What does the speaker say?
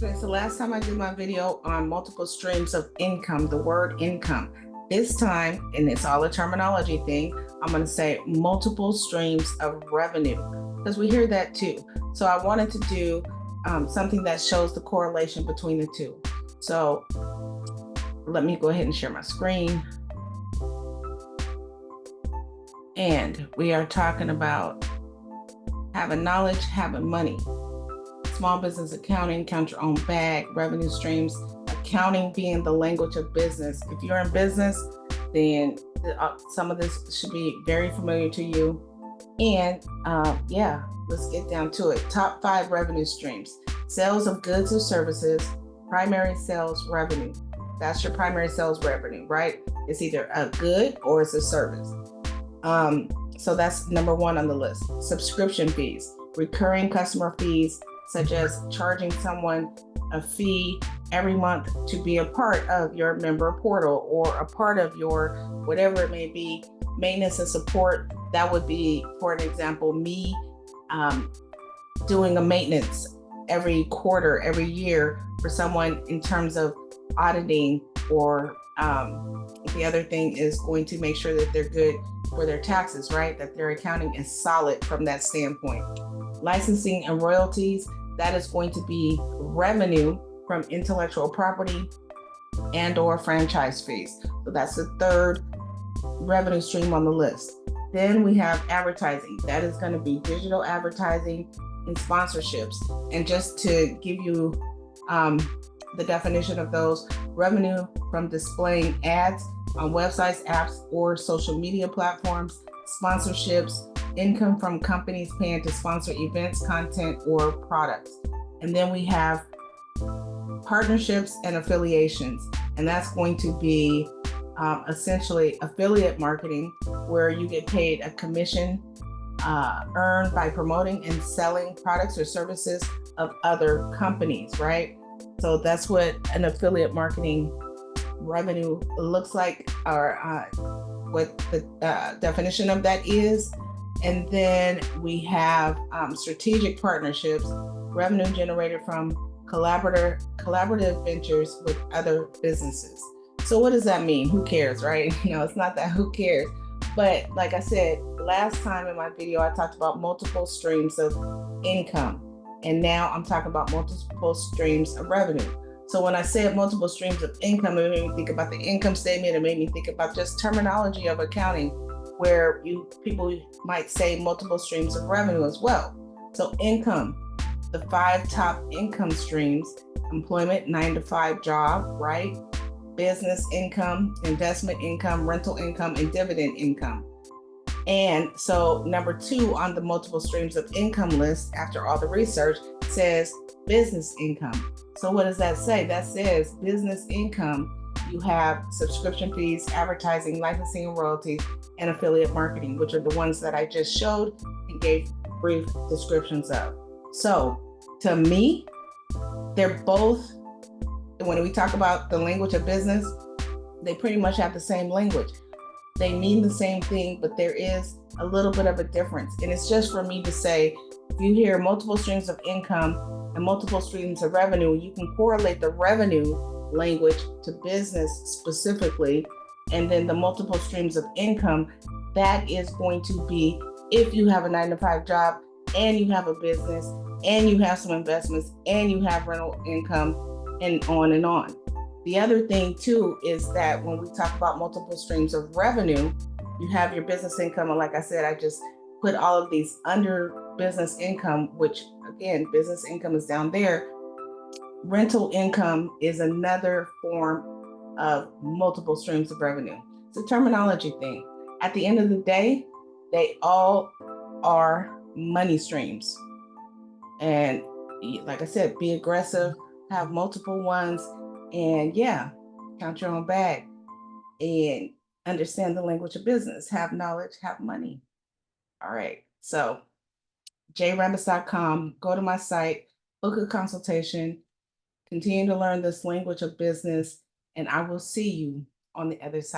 Okay, so last time I did my video on multiple streams of income, the word income. This time, and it's all a terminology thing, I'm going to say multiple streams of revenue because we hear that too. So I wanted to do something that shows the correlation between the two. So let me go ahead and share my screen. And we are talking about having knowledge, having money. Small business accounting, count your own bag, revenue streams, accounting being the language of business. If you're in business, then some of this should be very familiar to you. And yeah, let's get down to it. Top 5 revenue streams: sales of goods or services, primary sales revenue. That's your primary sales revenue, right? It's either a good or it's a service. So that's number 1 on the list. Subscription fees, recurring customer fees, such as charging someone a fee every month to be a part of your member portal or a part of your whatever it may be, maintenance and support. That would be, for an example, me doing a maintenance every quarter, every year for someone in terms of auditing, or the other thing is going to make sure that they're good for their taxes, right? That their accounting is solid from that standpoint. Licensing and royalties, that is going to be revenue from intellectual property and or franchise fees. So that's the 3rd revenue stream on the list. Then we have advertising. That is going to be digital advertising and sponsorships. And just to give you the definition of those: revenue from displaying ads on websites, apps, or social media platforms; sponsorships, income from companies paying to sponsor events, content, or products. And then we have partnerships and affiliations, and that's going to be essentially affiliate marketing, where you get paid a commission earned by promoting and selling products or services of other companies, right? So that's what an affiliate marketing revenue looks like, or what the definition of that is. And then we have strategic partnerships, revenue generated from collaborative ventures with other businesses. So what does that mean? Who cares, right? It's not that who cares. But like I said, last time in my video, I talked about multiple streams of income. And now I'm talking about multiple streams of revenue. So when I said multiple streams of income, it made me think about the income statement. It made me think about just terminology of accounting, where people might say multiple streams of revenue as well. So income, the 5 top income streams: employment, 9-to-5 job, right? Business income, investment income, rental income, and dividend income. And so number 2 on the multiple streams of income list, after all the research, says business income. So what does that say? That says business income, you have subscription fees, advertising, licensing and royalties, and affiliate marketing, which are the ones that I just showed and gave brief descriptions of. So to me, they're both, when we talk about the language of business, they pretty much have the same language. They mean the same thing, but there is a little bit of a difference. And it's just for me to say, if you hear multiple streams of income and multiple streams of revenue, you can correlate the revenue language to business specifically. And then the multiple streams of income, that is going to be if you have a 9-to-5 job and you have a business and you have some investments and you have rental income, and on and on. The other thing too is that when we talk about multiple streams of revenue, you have your business income. And like I said, I just put all of these under business income, which again, business income is down there. Rental income is another form of multiple streams of revenue. It's a terminology thing. At the end of the day, they all are money streams. And like I said, be aggressive, have multiple ones, and yeah, count your own bag and understand the language of business. Have knowledge, have money. All right. So jrabbits.com, go to my site, book a consultation, continue to learn this language of business, and I will see you on the other side.